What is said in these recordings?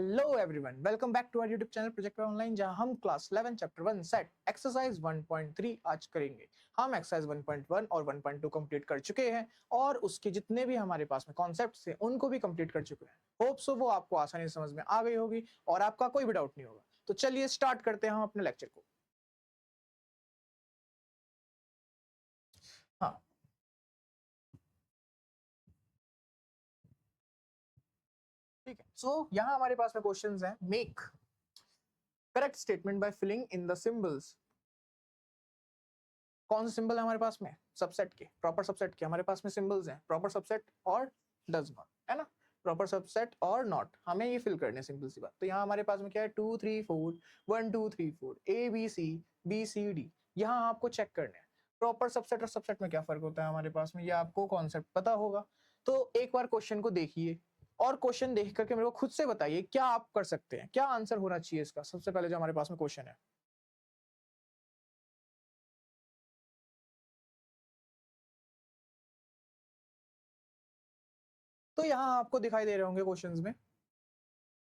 Hello everyone, welcome back to our YouTube channel project online, जहां हम class 11 chapter 1 set exercise 1.3 आज करेंगे। हम एक्सरसाइज 1.1 और 1.2 कंप्लीट कर चुके हैं और उसके जितने भी हमारे पास में कॉन्सेप्ट्स हैं उनको भी कंप्लीट कर चुके हैं। होप सो वो आपको आसानी से समझ में आ गई होगी और आपका कोई भी डाउट नहीं होगा। तो चलिए स्टार्ट करते हैं हम अपने लेक्चर को। हाँ, ठीक है। सो यहाँ हमारे पास में क्वेश्चंस हैं। Make correct statement by filling in the symbols. कौन से सिंबल है हमारे पास में? सबसेट के, प्रॉपर सबसेट के हमारे पास में सिंबल्स हैं। प्रॉपर सबसेट और डज नॉट, है ना? प्रॉपर सबसेट और नॉट हमें ये फिल करने, सिंपल सी बात। तो यहाँ हमारे पास में क्या है? 2 3 4 1 2 3 4 ए बी सी डी। यहाँ आपको चेक करने हैं प्रॉपर सबसेट और सबसेट में क्या फर्क होता है हमारे पास में। ये आपको कॉन्सेप्ट पता होगा। तो एक बार क्वेश्चन को देखिए और क्वेश्चन देख करके मेरे को खुद से बताइए क्या आप कर सकते हैं, क्या आंसर होना चाहिए इसका। सबसे पहले जो हमारे पास में क्वेश्चन है, तो यहाँ आपको दिखाई दे रहे होंगे क्वेश्चंस में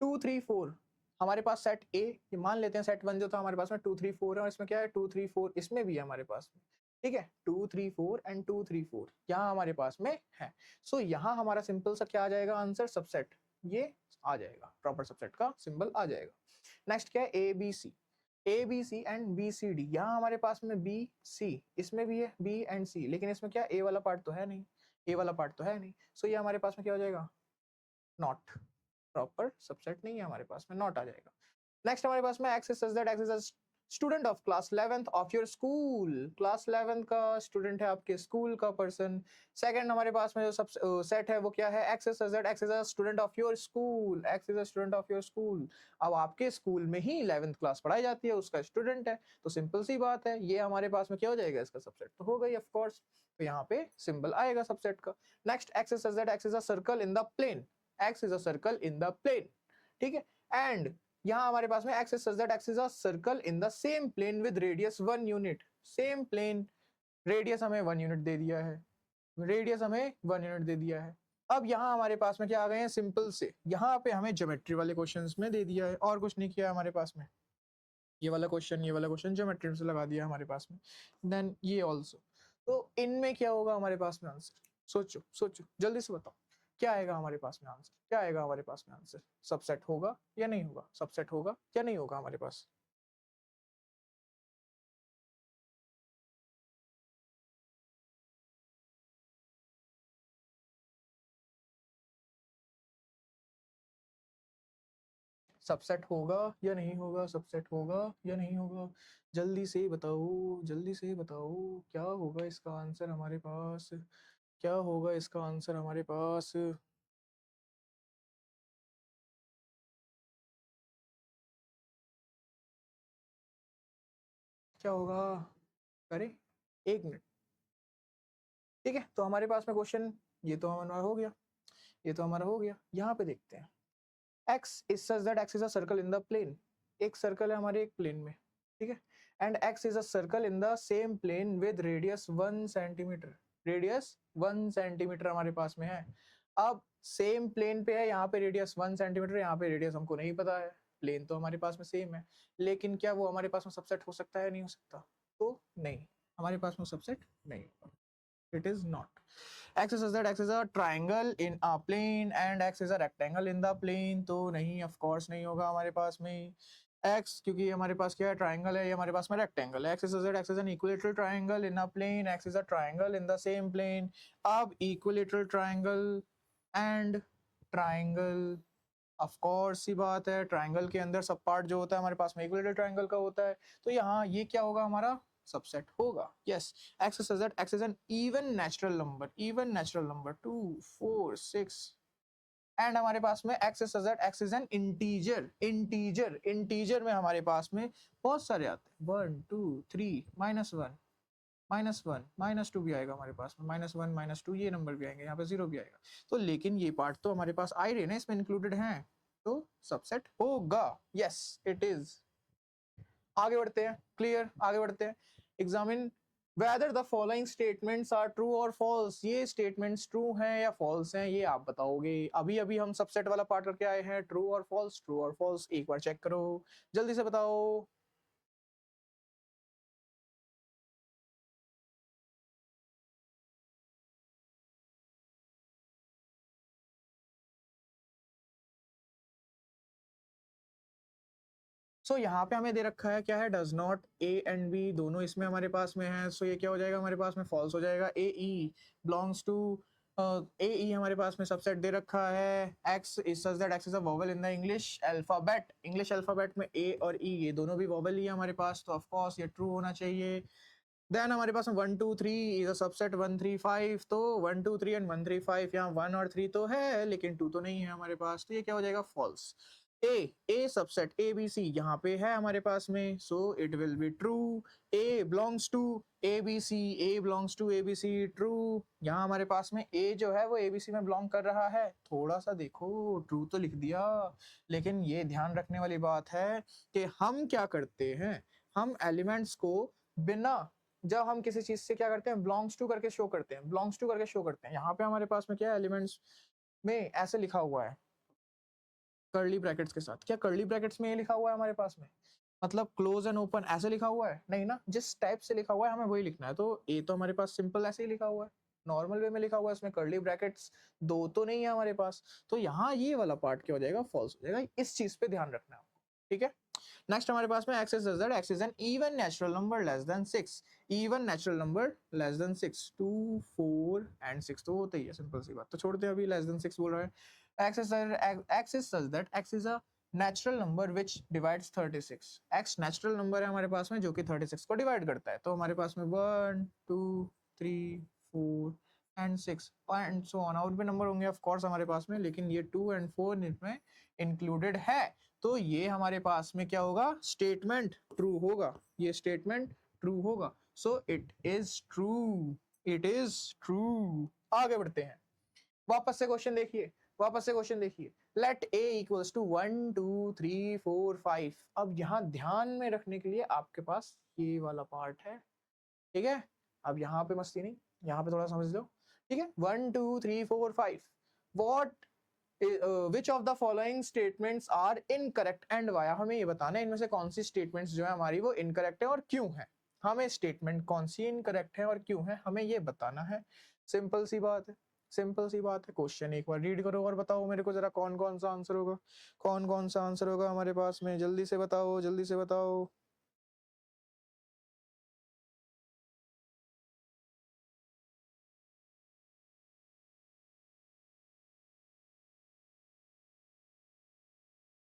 2 3 4 हमारे पास सेट ए, ये मान लेते हैं सेट 1 जो था हमारे पास में 2 3 4 है, और इसमें क्या है 2 3 4 इसमें भी है हमारे पास में। ठीक है, 2 3 4 एंड 2 3 4 यहाँ हमारे पास में है। सो यहाँ हमारा सिंपल सा क्या आ जाएगा आंसर? सबसेट। ये आ जाएगा, प्रॉपर सबसेट का सिंबल आ जाएगा। नेक्स्ट क्या है? A B C and B C D. यहाँ हमारे पास में बी सी, इसमें भी है बी एंड सी, लेकिन इसमें क्या ए वाला पार्ट तो है नहीं, ए वाला पार्ट तो है नहीं। सो ये हमारे पास में क्या हो जाएगा? नॉट। प्रॉपर सबसेट नहीं है हमारे पास में, नॉट आ जाएगा। नेक्स्ट हमारे पास में x is such that x is a student of class 11th of your school. Class 11th का स्टूडेंट है आपके स्कूल का पर्सन। सेकंड हमारे पास में जो सब सेट है वो क्या है? X is such that x is a student of your school. X is a student of your school. अब आपके स्कूल में ही 11th क्लास पढ़ाई जाती है, उसका स्टूडेंट है, तो सिंपल सी बात है ये हमारे पास में क्या हो जाएगा? इसका सबसेट तो हो गई ऑफ कोर्स। तो यहाँ पे सिंबल आएगा सबसेट का। Next x is such that x is a circle in the plane. X is a circle in the plane. ठीक है, एंड यहाँ हमारे पास में x is such that x is a circle in the same plane with radius 1 unit. Same plane, radius हमें 1 unit दे दिया है, radius हमें 1 यूनिट दे दिया है। अब यहाँ हमारे पास में क्या आ गए हैं? सिंपल से यहाँ पे हमें ज्योमेट्री वाले क्वेश्चंस में दे दिया है और कुछ नहीं किया हमारे पास में। ये वाला क्वेश्चन ज्योमेट्री से लगा दिया हमारे पास में। देन ये ऑल्सो। तो इनमें क्या होगा हमारे पास में आंसर? सोचो सोचो, जल्दी से बताओ क्या आएगा हमारे पास में आंसर? क्या आएगा हमारे पास में आंसर? सबसेट होगा या नहीं होगा? सबसेट होगा या नहीं होगा हमारे पास? सबसेट होगा या नहीं होगा? सबसेट होगा या नहीं होगा? जल्दी से बताओ, जल्दी से बताओ क्या होगा इसका आंसर हमारे पास? क्या होगा इसका आंसर हमारे पास? क्या होगा? अरे एक मिनट। ठीक है, तो हमारे पास में क्वेश्चन ये तो हमारा हो गया, ये तो हमारा हो गया। यहाँ पे देखते हैं, x is such that x is a circle in the plane. एक सर्कल है हमारे एक प्लेन में, ठीक है, and x is a circle in the same plane with radius 1 centimetre. Radius 1 centimetre हमारे पास में है। अब सेम प्लेन पे है, यहाँ पे रेडियस 1 सेंटीमीटर, यहाँ पे रेडियस हमको नहीं पता है। प्लेन तो हमारे पास में सेम है, लेकिन क्या वो हमारे पास में सबसेट हो सकता है? नहीं हो सकता। तो नहीं, हमारे पास में सबसेट नहीं होगा। It is not. X is that X is a triangle in a plane and X is a rectangle in the plane, तो नहीं, of course नहीं होगा हमारे पास में X, क्योंकि हमारे पास क्या है? ट्राइंगल है, ये हमारे पास में रेक्टेंगल है। X is that X is an equilateral triangle in a plane, X is a triangle in the same plane। अब equilateral triangle and triangle, of course सी बात है, ट्राइंगल के अंदर सब पार्ट जो होता है हमारे पास में इक्विलेटरल ट्राइंगल का होता है। तो यहाँ ये क्या होगा? हमारा सबसेट होगा। Yes, x is that x is an even natural number, even natural number 2 4 6। And हमारे पास में x is that x is an integer. Integer, integer में हमारे पास में बहुत सारे आते हैं, 1 2 3 -1 -1 -2 भी आएगा हमारे पास में, -1 -2 ये नंबर भी आएंगे, यहाँ पे 0 भी आएगा। तो लेकिन ये पार्ट तो हमारे पास आ रहे ना, इसमें इंक्लूडेड हैं, तो सबसेट होगा। Yes it is. आगे बढ़ते हैं, क्लियर, आगे बढ़ते हैं। Examine whether the following statements are true और फॉल्स, ये स्टेटमेंट्स ट्रू हैं या फॉल्स हैं, ये आप बताओगे। अभी अभी हम सबसेट वाला पार्ट करके आए हैं, ट्रू और फॉल्स, ट्रू और फॉल्स, एक बार चेक करो, जल्दी से बताओ। सो यहाँ पे हमें दे रखा है क्या है, does not, A and B दोनों इसमें हमारे पास में है, सो ये क्या हो जाएगा हमारे पास में, फॉल्स हो जाएगा। ए ई बिलोंग्स टू, ए ई हमारे पास में सबसेट दे रखा है। X is such that x is a vowel in the English alphabet, English alphabet में ए और ई ये दोनों भी वोवेल ही है हमारे पास, तो ऑफ कोर्स ये ट्रू होना चाहिए। देन हमारे पास में 1 2 3 इज अ सबसेट 1 3 5, तो 1 2 3 एंड 1 3 5, यहाँ 1 और 3 तो है लेकिन 2 तो नहीं है हमारे पास, तो ये क्या हो जाएगा, false. A subset A B C यहाँ पे है हमारे पास में, so it will be true. A belongs to A B C, A belongs to A B C, true. यहाँ हमारे पास में ए जो है वो ए बी सी में बिलोंग कर रहा है, थोड़ा सा देखो, ट्रू तो लिख दिया, लेकिन ये ध्यान रखने वाली बात है कि हम क्या करते हैं, हम एलिमेंट्स को बिना, जब हम किसी चीज से क्या करते हैं, बिलोंग्स टू करके शो करते हैं, बिलोंग्स टू करके शो करते हैं। यहाँ पे हमारे पास में क्या है, एलिमेंट्स में ऐसे लिखा हुआ है कर्ली ब्रैकेट्स के साथ, क्या कर्ली ब्रैकेट्स में ये लिखा हुआ है हमारे पास में, मतलब क्लोज एंड ओपन ऐसे लिखा हुआ है, नहीं ना, जिस टाइप से लिखा हुआ है हमें वही लिखना है। तो ए तो हमारे पास सिंपल ऐसे ही लिखा हुआ है, नॉर्मल वे में लिखा हुआ है, इसमें कर्ली ब्रैकेट्स दो तो नहीं है हमारे पास, तो यहाँ ये वाला पार्ट क्या हो जाएगा, फॉल्स हो जाएगा। इस चीज पे ध्यान रखना है, ठीक है। नेक्स्ट हमारे पास में x is x is an even natural number less than 6, even natural number less than 6, 2 4 and 6 तो होता ही है, सिंपल सी बात, तो छोड़ते हैं, अभी लेस देन 6 बोल रहा है। x is such that x is a natural number which divides 36, x natural number है हमारे पास में जो कि 36 को डिवाइड करता है, तो हमारे पास में 1 2 3 4 एंड 6 एंड सो ऑन, और भी नंबर होंगे ऑफ कोर्स हमारे पास में, लेकिन ये 2 एंड 4 इसमें इंक्लूडेड है, तो ये हमारे पास में क्या होगा, स्टेटमेंट ट्रू होगा, ये स्टेटमेंट ट्रू होगा, so it is true, it is true. आगे बढ़ते हैं, वापस से क्वेश्चन देखिए, वापस से क्वेश्चन देखिए, लेट a इक्वल्स टू 1 2 3 4 5। अब यहाँ ध्यान में रखने के लिए आपके पास ये वाला पार्ट है, ठीक है। अब यहाँ पे मस्ती नहीं, यहाँ पे थोड़ा समझ लो, ठीक है। 1 2 3 4 5, what which of the following statements are incorrect and why, हमें ये बताना है इनमें से कौन सी स्टेटमेंट्स जो है हमारी वो इनकरेक्ट है और क्यों है, हमें स्टेटमेंट कौन सी इनकरेक्ट है और क्यों है हमें ये बताना है, सिंपल सी बात है, सिंपल सी बात है। क्वेश्चन एक बार रीड करो और बताओ मेरे को जरा कौन कौन सा आंसर होगा, कौन कौन सा आंसर होगा हमारे पास में, जल्दी से बताओ, जल्दी से बताओ।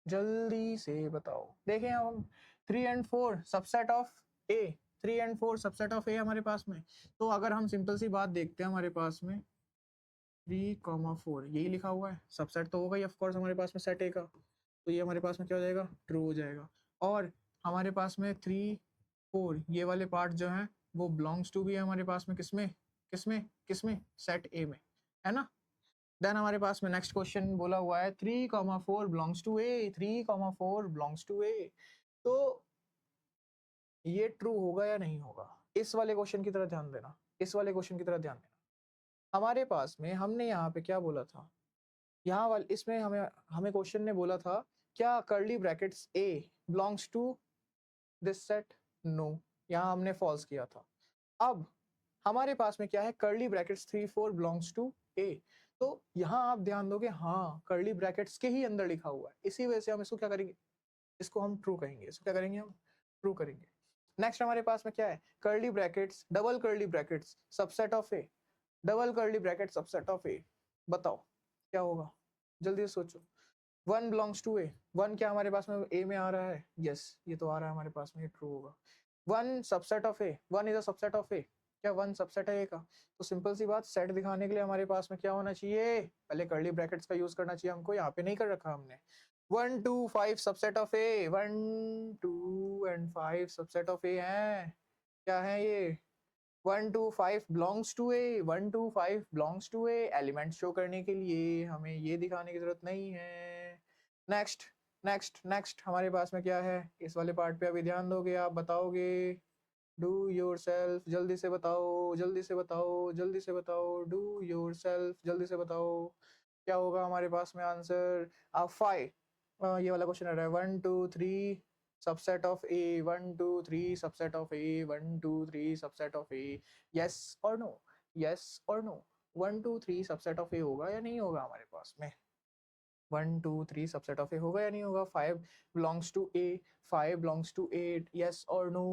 जल्दी से बताओ, देखें अब हम 3 and 4 subset of A, 3 and 4 subset of A हमारे पास में, तो अगर हम सिंपल सी बात देखते हैं हमारे पास में 3,4 यही लिखा हुआ है, सबसेट तो होगा ही ऑफ कोर्स हमारे पास में सेट ए का, तो ये हमारे पास में क्या हो जाएगा, ट्रू हो जाएगा। और हमारे पास में 3 4 ये वाले पार्ट जो है वो बिलोंग्स टू भी है हमारे पास में, किसमें किसमें किसमें, सेट ए में, है ना। देन हमारे पास में नेक्स्ट क्वेश्चन बोला हुआ है 3,4 belongs to A, 3,4 belongs to A, तो ये ट्रू होगा या नहीं होगा, इस वाले क्वेश्चन की तरह ध्यान देना, इस वाले क्वेश्चन की तरह ध्यान देना। हमारे पास में हमने यहाँ पे क्या बोला था, यहाँ वाले इसमें हमें हमें क्वेश्चन ने बोला था क्या curly brackets A belongs to this set, no, यहाँ हमने फॉल्स किया था। अब हमारे पास में क्या है, curly brackets 3 4 belongs to A, तो यहाँ आप ध्यान दोगे, हाँ कर्ली ब्रैकेट्स के ही अंदर लिखा हुआ है, इसी वजह से हम इसको क्या करेंगे, इसको हम ट्रू कहेंगे, इसको क्या करेंगे, हम ट्रू करेंगे। नेक्स्ट हमारे पास में क्या है, curly brackets double curly brackets subset of A, double curly bracket subset of A, बताओ क्या होगा, जल्दी से सोचो। 1 बिलोंग्स टू ए, 1 क्या हमारे पास में ए में आ रहा है, यस ये तो आ रहा है हमारे पास में, ये ट्रू होगा। 1 subset of A, 1 is a subset of A, क्या 1 सबसेट है ए का, तो सिंपल सी बात, सेट दिखाने के लिए हमारे पास में क्या होना चाहिए, पहले कर्ली ब्रैकेट्स का यूज करना चाहिए हमको, यहाँ पे नहीं कर रखा हमने। 1 2 5 subset of A, 1 2 and 5 subset of A है, क्या है ये, 1 2 5 belongs to A, 1 2 5 belongs to A, element show करने के लिए हमें ये दिखाने की जरूरत नहीं है। नेक्स्ट नेक्स्ट नेक्स्ट हमारे पास में क्या है, इस वाले पार्ट पे अभी ध्यान दोगे, आप बताओगे, डू योर सेल्फ, जल्दी से बताओ, जल्दी से बताओ, जल्दी से बताओ, डू योर सेल्फ, जल्दी से बताओ क्या होगा हमारे पास में आंसर। अब 5 ये वाला क्वेश्चन आ रहा है 1 2 3 subset of A, 1 2 3 subset of A, 1 2 3 subset of A, yes और नो, यस और नो, 1 2 3 सबसेट ऑफ ए होगा या नहीं होगा हमारे पास में, 1 2 3 सबसेट ऑफ ए होगा या नहीं होगा, 5 belongs to A, 5 belongs to 8, yes और no,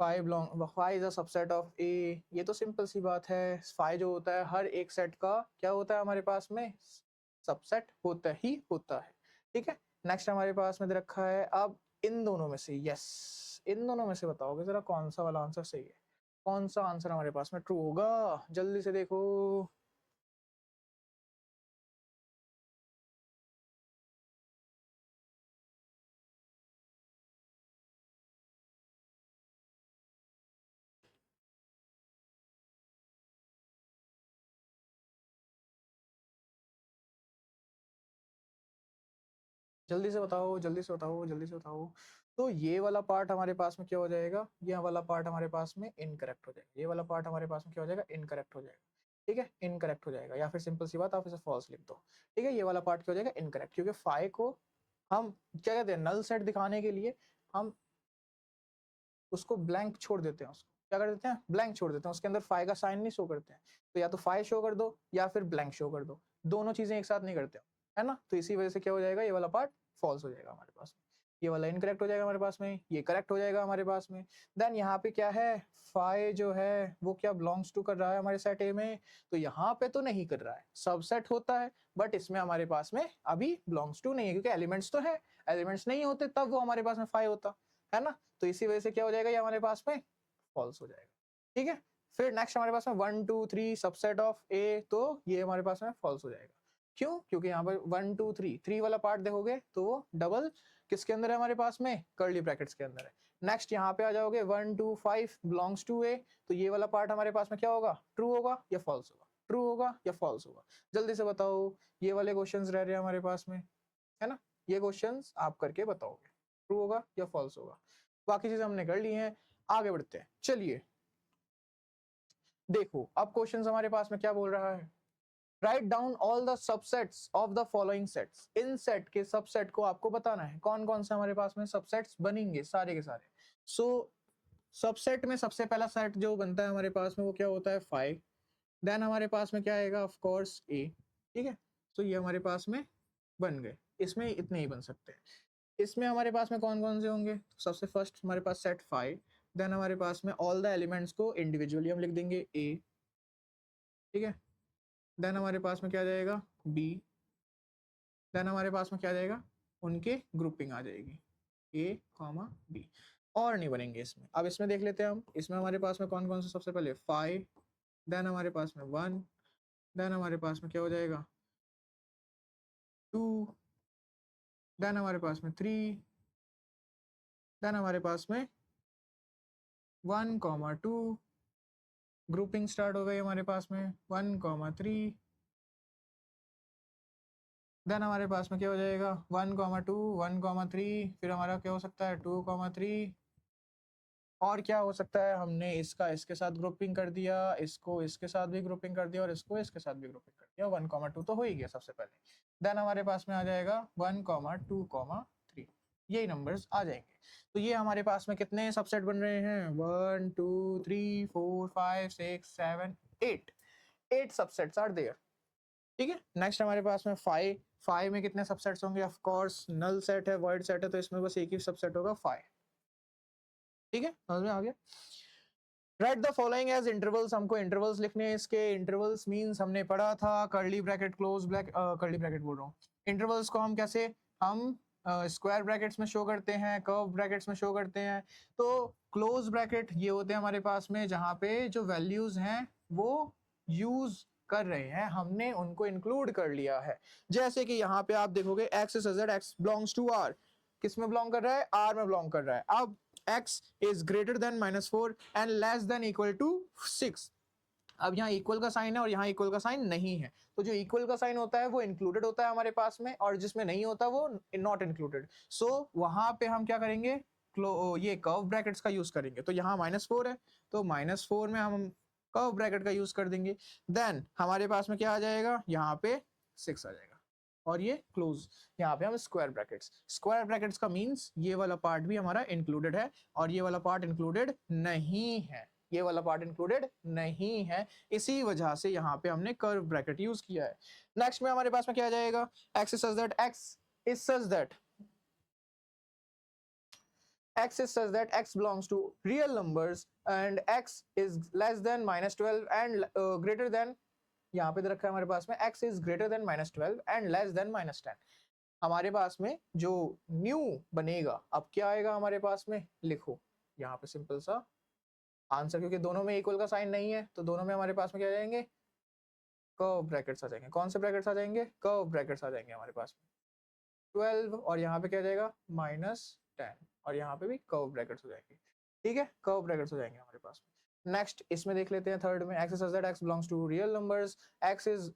5 is a subset of A, ये तो सिंपल सी बात है, 5 जो होता है हर एक सेट का क्या होता है हमारे पास में, सबसेट होता ही होता है, ठीक है। नेक्स्ट हमारे पास में दे रखा है, अब इन दोनों में से, यस इन दोनों में से बताओगे जरा कौन सा वाला आंसर सही है, कौन सा आंसर हमारे पास में ट्रू होगा, जल्दी से देखो। जल्दी से बताओ, जल्दी से बताओ, जल्दी से बताओ। तो ये वाला पार्ट हमारे पास में क्या हो जाएगा, ये वाला पार्ट हमारे पास में इनकरेक्ट हो जाएगा, ये वाला पार्ट हमारे पास में क्या हो जाएगा, इनकरेक्ट हो जाएगा, ठीक है, इनकरेक्ट हो जाएगा, या फिर सिंपल सी बात आप इसे फॉल्स लिख दो, ठीक है, ये वाला पार्ट क्या हो जाएगा, इनकरेक्ट, क्योंकि 5 को हम क्या कहते हैं, नल सेट दिखाने के लिए हम उसको ब्लैंक छोड़ देते हैं, उसको क्या कर देते हैं, ब्लैंक छोड़ देते हैं, उसके अंदर 5 का साइन नहीं शो करते हैं, तो या तो 5 शो कर दो या फिर ब्लैंक शो कर दो, दोनों चीजें एक साथ नहीं करते है ना, तो इसी वजह से क्या हो जाएगा, ये वाला पार्ट फॉल्स हो जाएगा हमारे पास में, ये वाला इनकरेक्ट हो जाएगा हमारे पास में, ये करेक्ट हो जाएगा हमारे पास में। देन यहाँ पे क्या है, 5 जो है वो क्या बिलोंग्स टू कर रहा है हमारे सेट ए में, तो यहाँ पे तो नहीं कर रहा है, सबसेट होता है, बट इसमें हमारे पास में अभी बिलोंग्स टू नहीं है, क्योंकि एलिमेंट्स तो है, एलिमेंट्स नहीं होते तब वो हमारे पास में 5 होता है ना, तो इसी वजह से क्या हो जाएगा, ये हमारे पास में फॉल्स हो जाएगा, ठीक है। फिर नेक्स्ट हमारे पास में 1 2 3 सबसेट ऑफ ए, तो ये हमारे पास में फॉल्स हो जाएगा, क्यों, क्योंकि यहाँ पर 1 2 3 वाला पार्ट देखोगे तो वो डबल किसके अंदर है हमारे पास में, कर्ली ब्रैकेट्स के अंदर है। नेक्स्ट यहाँ पे आ जाओगे 1 2 5 बिलोंग्स टू ए, तो ये वाला पार्ट हमारे पास में क्या होगा, ट्रू होगा या फॉल्स होगा, ट्रू होगा या फॉल्स होगा, जल्दी से बताओ, ये वाले क्वेश्चंस रह रहे हैं हमारे पास में, है ना, ये क्वेश्चंस आप करके बताओगे ट्रू होगा या फॉल्स होगा, बाकी चीजें हमने कर ली हैं, आगे बढ़ते हैं, चलिए देखो अब क्वेश्चंस हमारे पास में क्या बोल रहा है, write down all the subsets of the following sets, in set के सबसेट को आपको बताना है, कौन कौन से हमारे पास में सबसेट्स बनेंगे, सारे के सारे। सो सबसेट में सबसे पहला सेट जो बनता है हमारे पास में वो क्या होता है, 5, देन हमारे पास में क्या आएगा, ऑफ कोर्स ए, ठीक है, तो ये हमारे पास में बन गए, इसमें इतने ही बन सकते हैं। इसमें हमारे पास में कौन कौन से होंगे, सबसे फर्स्ट हमारे पास सेट 5, देन हमारे पास में ऑल द एलिमेंट्स को इंडिविजुअली हम लिख देंगे ए, ठीक है, देन हमारे पास में क्या जाएगा बी, देन हमारे पास में क्या जाएगा, उनके ग्रुपिंग आ जाएगी ए कॉमा बी, और नहीं बनेंगे इसमें। अब इसमें देख लेते हैं हम, इसमें हमारे पास में कौन कौन से, सबसे पहले 5, देन हमारे पास में 1, देन हमारे पास में क्या हो जाएगा 2, देन हमारे पास में 3, देन हमारे पास में 1 कॉमा 2, ग्रुपिंग स्टार्ट हो गई हमारे पास में 1 कॉमा 3, देन हमारे पास में क्या हो जाएगा 1 कॉमा 2, 1 कॉमा 3, फिर हमारा क्या हो सकता है 2 कॉमा 3, और क्या हो सकता है, हमने इसका इसके साथ ग्रुपिंग कर दिया, इसको इसके साथ भी ग्रुपिंग कर दिया, और इसको इसके साथ भी ग्रुपिंग कर दिया, 1 कॉमा 2 तो हो ही गया सबसे पहले, देन हमारे पास में आ जाएगा 1 कॉमा 2 कॉमा 3, यही नंबर्स आ जाएंगे। तो ये हमारे पास में कितने सबसेट बन रहे हैं, 1 2 3 4 5 6 7 8, 8 सबसेट्स आर देयर, ठीक है। नेक्स्ट हमारे पास में 5 में कितने सबसेट्स होंगे, ऑफ कोर्स नल सेट है, वर्ड सेट है, तो इसमें बस एक ही सबसेट होगा 5, ठीक है, समझ में आ गया। Write the following as intervals, हमको इंटरवल्स लिखने हैं, इसके इंटरवल्स मींस हमने पढ़ा था curly bracket close curly bracket बोल रहा हूँ, इंटरवल्स को हम कैसे, हम स्क्वायर ब्रैकेट्स में शो करते हैं, कर्व ब्रैकेट्स में शो करते हैं, तो क्लोज ब्रैकेट ये होते हैं हमारे पास में जहाँ पे जो वैल्यूज हैं वो यूज कर रहे हैं, हमने उनको इंक्लूड कर लिया है, जैसे कि यहाँ पे आप देखोगे x is z, x belongs to r, किस में बिलोंग कर रहा है, r में बिलोंग कर रहा है, अब x is greater than -4 and less than equal to 6, अब यहाँ इक्वल का साइन है और यहाँ इक्वल का साइन नहीं है, तो जो इक्वल का साइन होता है वो इंक्लूडेड होता है हमारे पास में, और जिसमें नहीं होता वो नॉट इंक्लूडेड, सो वहां पे हम क्या करेंगे, ये कर्व ब्रैकेट्स का यूज करेंगे, तो यहाँ -4 है, तो -4 में हम कर्व ब्रैकेट का यूज कर देंगे। देन हमारे पास में क्या आ जाएगा, यहाँ पे 6 आ जाएगा, और ये क्लोज, यहाँ पे हम स्क्वायर ब्रैकेट्स का मीन्स ये वाला पार्ट भी हमारा इंक्लूडेड है, और ये वाला पार्ट इंक्लूडेड नहीं है, ये वाला पार्ट इंक्लूडेड नहीं है, इसी वजह से यहाँ पे हमने कर्व ब्रैकेट यूज किया है। नेक्स्ट में हमारे पास में क्या आ जाएगा, x is such that x belongs to real numbers and x is less than -12 and greater than, यहाँ पे दे रखा है हमारे पास में x is greater than -12 and less than -10। हमारे पास में जो न्यू बनेगा, अब क्या आएगा हमारे पास में, लिखो यहाँ पे सिंपल सा आंसर, क्योंकि दोनों में इक्वल का साइन नहीं है, तो दोनों में हमारे पास में क्या आ जाएंगे, कर्व ब्रैकेट्स आ जाएंगे। कौन से ब्रैकेट्स आ जाएंगे, कर्व ब्रैकेट्स आ जाएंगे हमारे पास में 12, और यहाँ पे क्या आ जाएगा -10, और यहाँ पे भी कर्व ब्रैकेट्स हो जाएंगे, ठीक है, कर्व ब्रैकेट्स हो जाएंगे हमारे पास में। नेक्स्ट इसमें देख लेते हैं थर्ड में, x is such that x belongs to real numbers, x is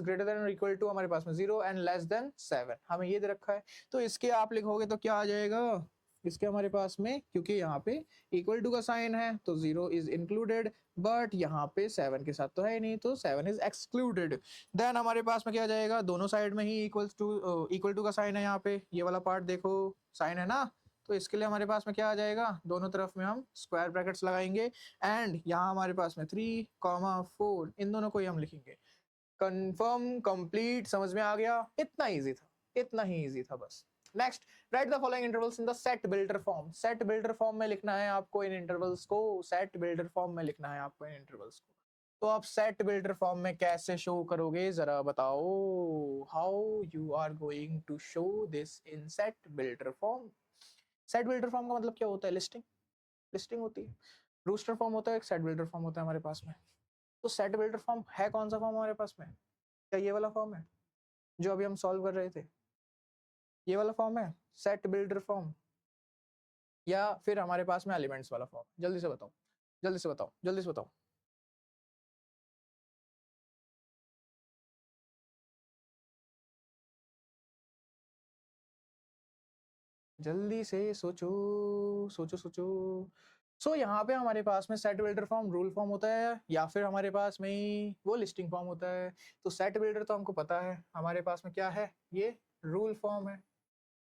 greater than or equal to हमारे पास में 0 and less than 7, हमें ये दे रखा है, तो इसके आप लिखोगे तो क्या आ जाएगा, इसके हमारे पास में, क्योंकि यहाँ पे इक्वल टू का साइन है तो 0 इज इंक्लूडेड, बट यहाँ पे 7 के साथ तो है नहीं, तो 7 इज एक्सक्लूडेड। देन हमारे पास में क्या जाएगा, दोनों साइड में ही इक्वल टू का साइन है, यहाँ पे ये वाला पार्ट देखो साइन है ना, तो इसके लिए हमारे पास में क्या आ जाएगा, दोनों तरफ में हम स्क्वायर ब्रैकेट्स लगाएंगे, एंड यहाँ हमारे पास में 3, 4 इन दोनों को ही हम लिखेंगे। कंफर्म, कंप्लीट, समझ में आ गया, इतना इजी था, इतना ही इजी था बस। Next, right the following intervals in the set builder form. Set builder form में लिखना है आपको इन इंटरवल्स को, सेट बिल्डर फॉर्म में लिखना है आपको इन इंटरवल्स को। तो आप सेट बिल्डर फॉर्म में कैसे शो करोगे, जरा बताओ, how you are going to show this in set builder form. Set builder form का मतलब क्या होता है, लिस्टिंग होती है, रूस्टर फॉर्म होता है, एक सेट बिल्डर फॉर्म होता है हमारे पास में। तो सेट बिल्डर फॉर्म है कौन सा फॉर्म हमारे पास में, क्या ये वाला फॉर्म है जो अभी हम सॉल्व कर रहे थे, ये वाला फॉर्म है सेट बिल्डर फॉर्म, या फिर हमारे पास में एलिमेंट्स वाला फॉर्म, जल्दी से बताओ, जल्दी से बताओ, जल्दी से बताओ। जल्दी से सोचो, सोचो सोचो। सो यहाँ पे हमारे पास में set builder form rule form होता है, या फिर हमारे पास में ही वो लिस्टिंग फॉर्म होता है। तो सेट बिल्डर तो हमको पता है, हमारे पास में क्या है, ये रूल फॉर्म है,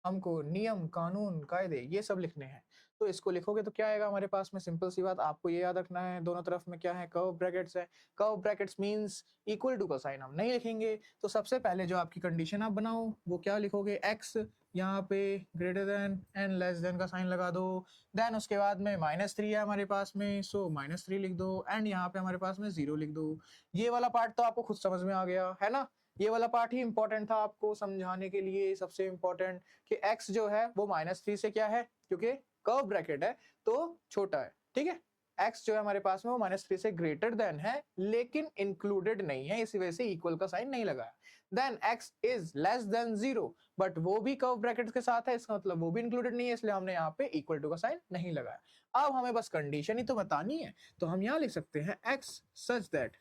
हमको नियम कानून कायदे ये सब लिखने हैं। तो इसको लिखोगे तो क्या आएगा हमारे पास में, सिंपल सी बात, आपको ये याद रखना है, दोनों तरफ में क्या है, कर्व ब्रैकेट्स है। Curve brackets means equal to का साइन हम नहीं लिखेंगे, तो सबसे पहले जो आपकी कंडीशन आप बनाओ वो क्या लिखोगे, x यहाँ पे greater than and less then का साइन लगा दो। देन उसके बाद में -3 है हमारे पास में, सो -3 लिख दो, एंड यहाँ पे हमारे पास में 0 लिख दो। ये वाला पार्ट तो आपको खुद समझ में आ गया है ना, ये वाला पार्ट ही इंपॉर्टेंट था आपको समझाने के लिए, सबसे इंपॉर्टेंट कि x जो है वो -3 से क्या है, क्योंकि कर्व ब्रैकेट है तो छोटा है, ठीक है। x जो है हमारे पास में वो -3 से ग्रेटर देन है, लेकिन इंक्लूडेड नहीं है, इसी वजह से इक्वल का साइन नहीं लगाया। Then x is less than 0, but वो भी कर्व ब्रैकेट के साथ है, इसका मतलब वो भी इंक्लूडेड नहीं है, इसलिए हमने यहाँ पे इक्वल टू का साइन नहीं लगाया। अब हमें बस कंडीशन ही तो बतानी है, तो हम यहाँ लिख सकते हैं x such that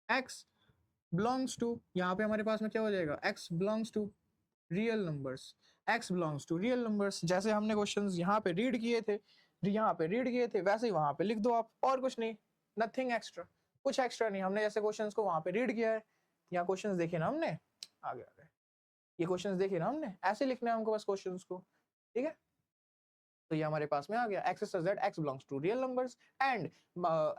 x belongs to, यहाँ पे हमारे पास में क्या हो जाएगा, x belongs to real numbers, x belongs to real numbers, जैसे हमने क्वेश्चंस यहाँ पे रीड किए थे, वैसे ही वहां पे लिख दो आप, और कुछ नहीं, नथिंग एक्स्ट्रा, कुछ एक्स्ट्रा नहीं, हमने जैसे क्वेश्चंस को वहां पे रीड किया है, यहाँ क्वेश्चंस देखे ना हमने, आगे ये क्वेश्चंस देखे ना हमने, ऐसे लिखना है हमको बस क्वेश्चंस को, ठीक है। तो ये हमारे पास में आ गया, x such that x belongs to real numbers and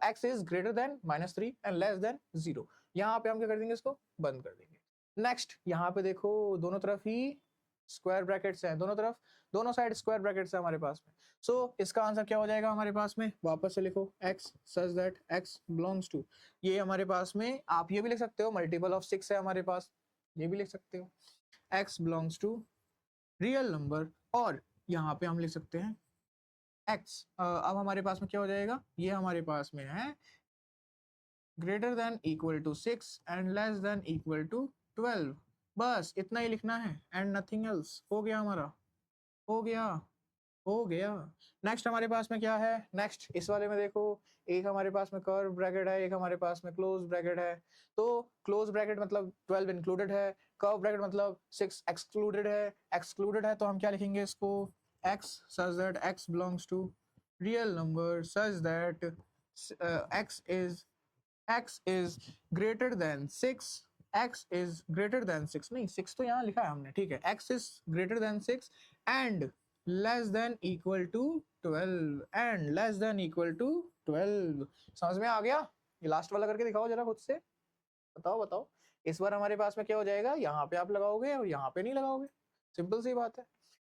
x is greater than -3 and less than 0। यहाँ पे हम क्या कर देंगे, इसको बंद कर देंगे। नेक्स्ट यहाँ पे देखो, दोनों तरफ ही स्क्वायर ब्रैकेट्स हैं, दोनों तरफ, दोनों साइड स्क्वायर ब्रैकेट्स हैं हमारे पास में। सो इसका आंसर क्या हो जाएगा हमारे पास में, वापस से लिखो, x such that x belongs to, ये हमारे पास में, आप ये भी लिख सकते हो मल्टीपल ऑफ 6 है हमारे पास, ये भी लिख सकते हो, x belongs to real number, और यहाँ पे हम लिख सकते हैं x, अब हमारे पास में क्या हो जाएगा, ये हमारे पास में है greater than equal to 6 and less than equal to 12, बस इतना ही लिखना है एंड नथिंग एल्स। हो गया हमारा, हो गया, हो गया। नेक्स्ट हमारे पास में क्या है, नेक्स्ट इस वाले में देखो, एक हमारे पास में कर्व ब्रैकेट है, एक हमारे पास में क्लोज ब्रैकेट है। तो क्लोज ब्रैकेट मतलब 12 इंक्लूडेड है, कर्व ब्रैकेट मतलब 6 एक्सक्लूडेड है, तो हम क्या लिखेंगे इसको, x such that x belongs to real number such that x is greater than 6, x is greater than 6, नहीं 6 तो यहाँ लिखा है हमने, ठीक है, x is greater than 6 and less than equal to 12 and less than equal to 12। समझ में आ गया? ये लास्ट वाला करके दिखाओ जरा खुद से, बताओ। इस बार हमारे पास में क्या हो जाएगा, यहाँ पे आप लगाओगे और यहाँ पे नहीं लगाओगे, सिंपल सी बात है।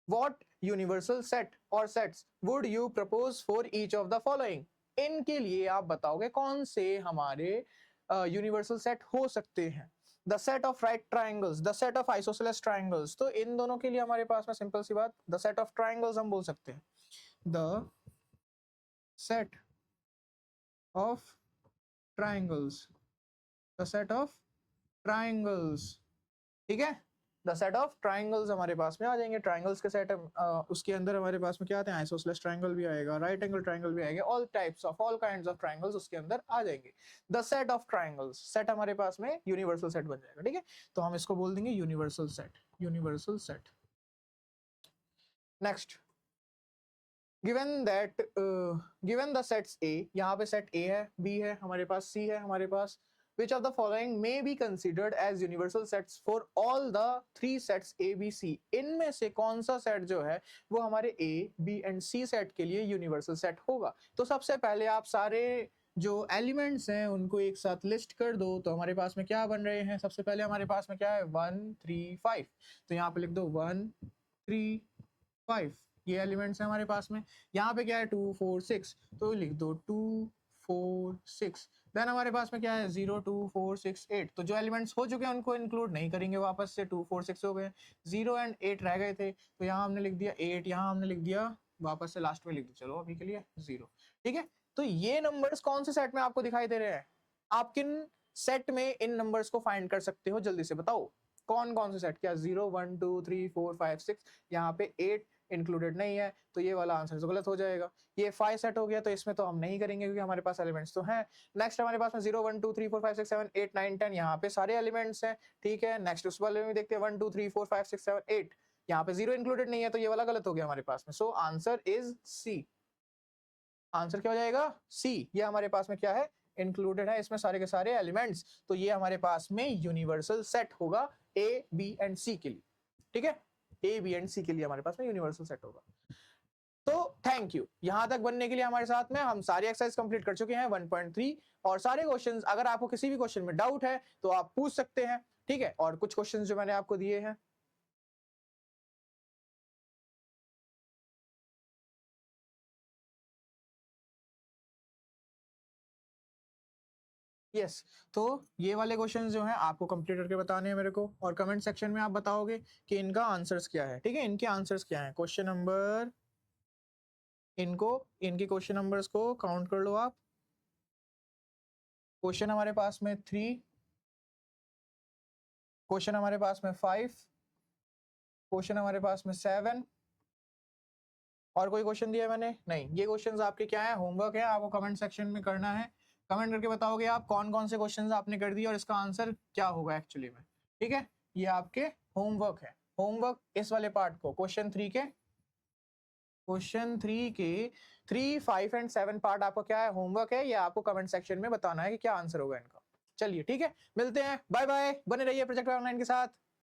What universal set or sets would you propose for each of the following? इनके लिए आप बताओगे कौन से हमारे यूनिवर्सल सेट हो सकते हैं। The set of right triangles, the set of isosceles triangles, तो इन दोनों के लिए हमारे पास में सिंपल सी बात, द सेट ऑफ ट्राइंगल्स हम बोल सकते हैं, the set of triangles, the set of triangles, ठीक है, द सेट ऑफ ट्राइंगल्स हमारे पास में आ जाएंगे। ट्राइंगल्स के सेट उसके अंदर हमारे पास में क्या आते हैं, आइसोसेलेस ट्राइंगल भी आएगा, राइट एंगल ट्राइंगल भी आएगा, all types of all kinds of triangles उसके अंदर आ जाएंगे। The set of triangles, set हमारे पास में यूनिवर्सल सेट बन जाएगा, ठीक है, तो हम इसको बोल देंगे universal set, universal set. Next, given that given the sets A, यहाँ पे सेट ए है, बी है हमारे पास, सी है हमारे पास, which of the following may be considered as universal sets for all the three sets A, B, C? इनमें से कौन सा सेट जो है वो हमारे A, B and C set के लिए यूनिवर्सल सेट होगा? तो सबसे पहले आप सारे जो एलिमेंट्स हैं उनको एक साथ लिस्ट कर दो, तो हमारे पास में क्या बन रहे हैं, सबसे पहले हमारे पास में क्या है 1 3 5, तो यहाँ पे लिख दो 1 3 5, ये एलिमेंट्स हैं हमारे पास में। यहाँ पे क्या है 2 4 6, तो लिख दो 2 4 6। देन हमारे पास में क्या है 0 2 4 6 8, तो जो एलिमेंट्स हो चुके हैं उनको इंक्लूड नहीं करेंगे वापस से, 2 4 6 हो गए, 0 एंड 8 रह गए थे, तो यहाँ हमने लिख दिया 8, यहाँ हमने लिख दिया वापस से लास्ट में लिख दिया, चलो अभी के लिए 0, ठीक है। तो ये नंबर्स कौन से सेट में आपको दिखाई दे रहे हैं, आप किन सेट में इन नंबर्स को फाइंड कर सकते हो, जल्दी से बताओ कौन कौन से सेट, क्या 0 1 2 3 4 5 6, यहाँ पे 8 इंक्लूडेड नहीं है, तो ये वाला आंसर तो गलत हो जाएगा। ये 5 सेट हो गया, तो इसमें तो हम नहीं करेंगे क्योंकि हमारे पास एलिमेंट्स तो हैं। नेक्स्ट हमारे पास में 0 1 2 3 4 5 6 7 8 9 10, यहाँ पे सारे एलिमेंट्स हैं, ठीक है। नेक्स्ट उस वाले में देखते हैं 1 2 3 4 5 6 7 8, यहाँ पे 0 इंक्लूडेड नहीं है, तो ये वाला गलत हो गया हमारे पास में। So answer is C, answer क्या हो जाएगा सी, ये हमारे पास में क्या है इंक्लूडेड है इसमें सारे के सारे एलिमेंट्स, तो ये हमारे पास में यूनिवर्सल सेट होगा ए बी एंड सी के लिए, ठीक है, ए बी एंड सी के लिए हमारे पास में यूनिवर्सल सेट होगा। तो थैंक यू, यहां तक बनने के लिए हमारे साथ में हम सारी एक्सरसाइज कंप्लीट कर चुके हैं 1.3, और सारे क्वेश्चंस अगर आपको किसी भी क्वेश्चन में डाउट है तो आप पूछ सकते हैं, ठीक है। और कुछ क्वेश्चंस जो मैंने आपको दिए हैं, यस, तो ये वाले क्वेश्चंस जो हैं आपको कंप्लीट करके बताने हैं मेरे को, और कमेंट सेक्शन में आप बताओगे कि इनका आंसर्स क्या है, ठीक है, इनके आंसर्स क्या है। क्वेश्चन नंबर, इनके क्वेश्चन नंबर्स को काउंट कर लो आप। क्वेश्चन हमारे पास में 3, क्वेश्चन हमारे पास में 5, क्वेश्चन हमारे पास में 7, और कोई क्वेश्चन दिया मैंने नहीं। ये क्वेश्चंस आपके क्या है, होमवर्क है, आपको कमेंट सेक्शन में करना है, कमेंट करके बताओगे आप कौन कौन से क्वेश्चंस आपने कर दिए और इसका आंसर क्या होगा एक्चुअली में, ठीक है। ये आपके होमवर्क है, होमवर्क इस वाले पार्ट को क्वेश्चन 3 के 3 5 एंड 7 पार्ट आपको क्या है होमवर्क है, ये आपको कमेंट सेक्शन में बताना है कि क्या आंसर होगा इनका। चलिए ठीक है, मिलते हैं, बाय बाय, बने रहिए प्रोजेक्ट ऑनलाइन के साथ।